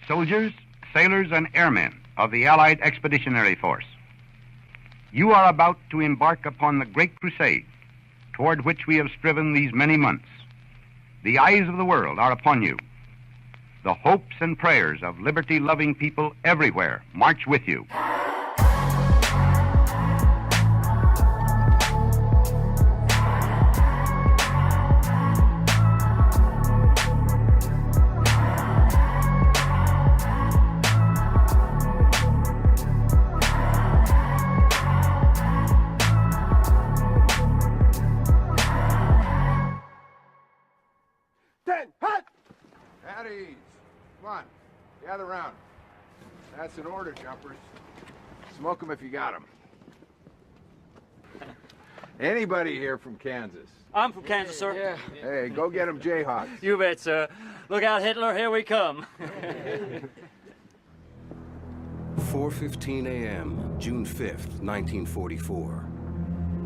soldiers, sailors, and airmen of the Allied Expeditionary Force. You are about to embark upon the great crusade toward which we have striven these many months. The eyes of the world are upon you. The hopes and prayers of liberty-loving people everywhere march with you. At ease. Come on, gather round. That's an order, jumpers. Smoke them if you got them. Anybody here from Kansas? I'm from Kansas, sir. Yeah. Hey, go get them Jayhawks. You bet, sir. Look out, Hitler, here we come. 4:15 a.m., June 5th, 1944.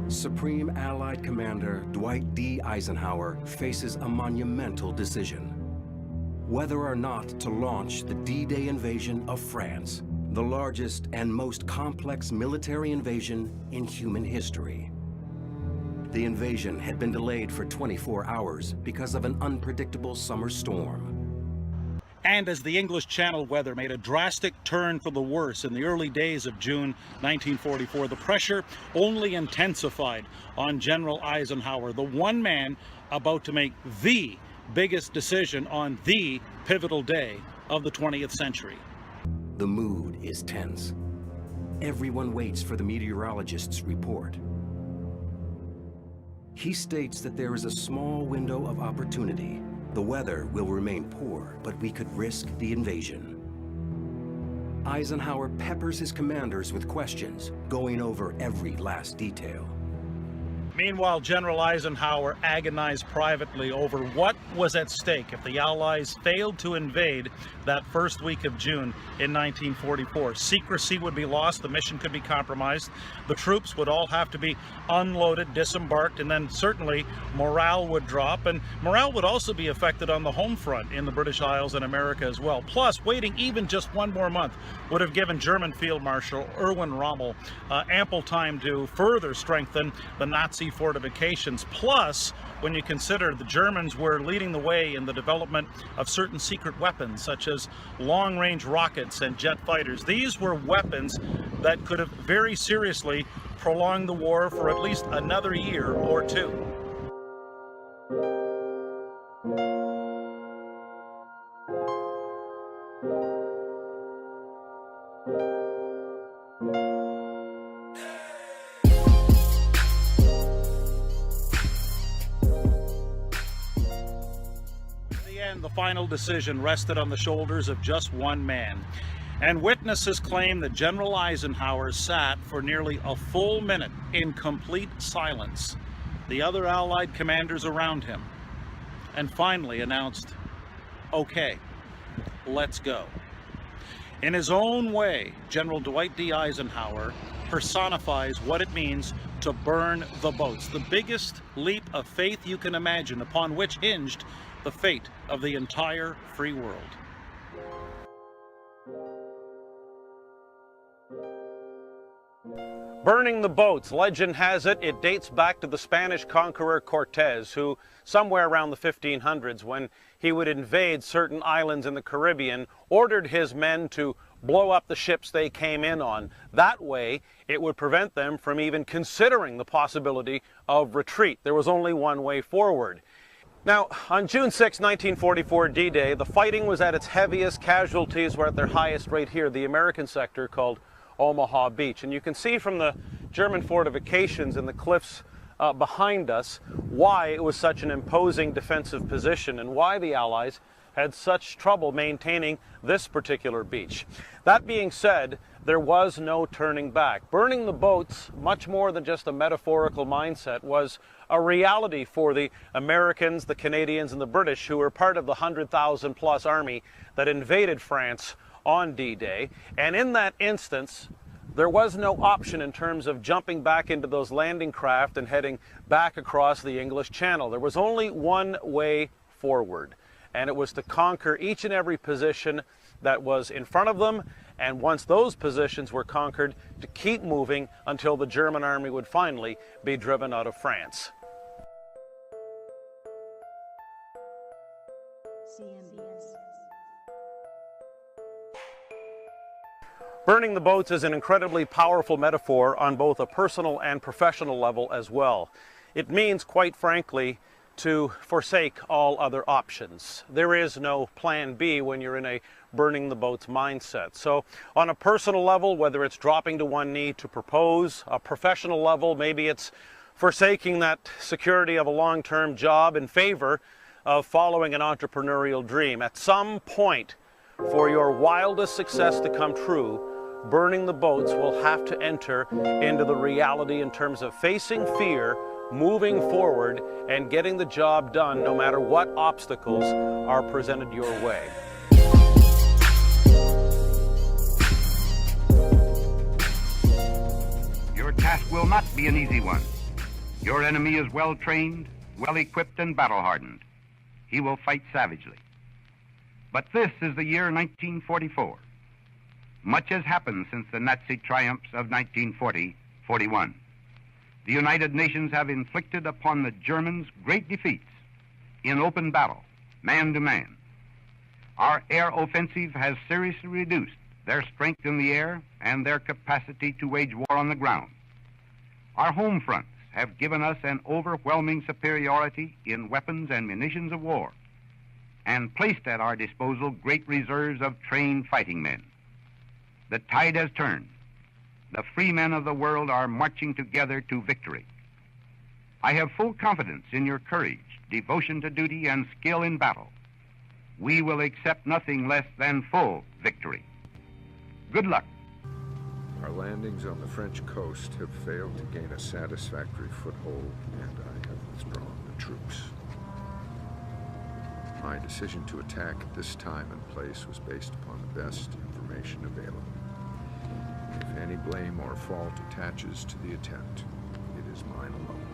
Supreme Allied Commander Dwight D. Eisenhower faces a monumental decision. Whether or not to launch the D-Day invasion of France, the largest and most complex military invasion in human history. The invasion had been delayed for 24 hours because of an unpredictable summer storm. And as the English Channel weather made a drastic turn for the worse in the early days of June 1944, the pressure only intensified on General Eisenhower, the one man about to make the biggest decision on the pivotal day of the 20th century. The mood is tense. Everyone waits for the meteorologist's report. He states that there is a small window of opportunity. The weather will remain poor, but we could risk the invasion. Eisenhower peppers his commanders with questions, going over every last detail. Meanwhile, General Eisenhower agonized privately over what was at stake if the Allies failed to invade that first week of June in 1944. Secrecy would be lost, the mission could be compromised, the troops would all have to be unloaded, disembarked, and then certainly morale would drop, and morale would also be affected on the home front in the British Isles and America as well. Plus, waiting even just one more month would have given German Field Marshal Erwin Rommel ample time to further strengthen the Nazi fortifications. Plus, when you consider the Germans were leading the way in the development of certain secret weapons, such as long-range rockets and jet fighters. These were weapons that could have very seriously prolonged the war for at least another year or two. The final decision rested on the shoulders of just one man, and witnesses claim that General Eisenhower sat for nearly a full minute in complete silence, the other Allied commanders around him, and finally announced, "Okay, let's go." In his own way, General Dwight D. Eisenhower personifies what it means to burn the boats, the biggest leap of faith you can imagine, upon which hinged the fate of the entire free world. Burning the boats, legend has it, it dates back to the Spanish conqueror Cortez, who somewhere around the 1500s, when he would invade certain islands in the Caribbean, ordered his men to blow up the ships they came in on. That way, it would prevent them from even considering the possibility of retreat. There was only one way forward. Now, on June 6, 1944, D-Day, the fighting was at its heaviest, casualties were at their highest right here, the American sector called Omaha Beach. And you can see from the German fortifications in the cliffs behind us why it was such an imposing defensive position and why the Allies had such trouble maintaining this particular beach. That being said, there was no turning back. Burning the boats, much more than just a metaphorical mindset, was a reality for the Americans, the Canadians, and the British, who were part of the 100,000 plus army that invaded France on D-Day. And in that instance, there was no option in terms of jumping back into those landing craft and heading back across the English Channel. There was only one way forward, and it was to conquer each and every position that was in front of them, and once those positions were conquered, to keep moving until the German army would finally be driven out of France. Burning the boats is an incredibly powerful metaphor on both a personal and professional level as well. It means, quite frankly, to forsake all other options. There is no plan B when you're in a burning the boats mindset. So on a personal level, whether it's dropping to one knee to propose, a professional level, maybe it's forsaking that security of a long-term job in favor of following an entrepreneurial dream. At some point, for your wildest success to come true, burning the boats will have to enter into the reality in terms of facing fear, moving forward, and getting the job done no matter what obstacles are presented your way. Your task will not be an easy one. Your enemy is well trained, well equipped, and battle hardened. He will fight savagely. But this is the year 1944. Much has happened since the Nazi triumphs of 1940-41. The United Nations have inflicted upon the Germans great defeats in open battle, man to man. Our air offensive has seriously reduced their strength in the air and their capacity to wage war on the ground. Our home fronts have given us an overwhelming superiority in weapons and munitions of war, and placed at our disposal great reserves of trained fighting men. The tide has turned. The free men of the world are marching together to victory. I have full confidence in your courage, devotion to duty, and skill in battle. We will accept nothing less than full victory. Good luck. Our landings on the French coast have failed to gain a satisfactory foothold, and I have withdrawn the troops. My decision to attack at this time and place was based upon the best information available. If any blame or fault attaches to the attempt, it is mine alone.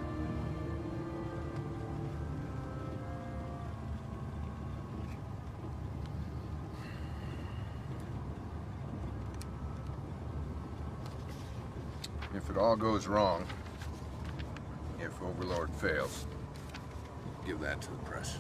If it all goes wrong, if Overlord fails, give that to the press.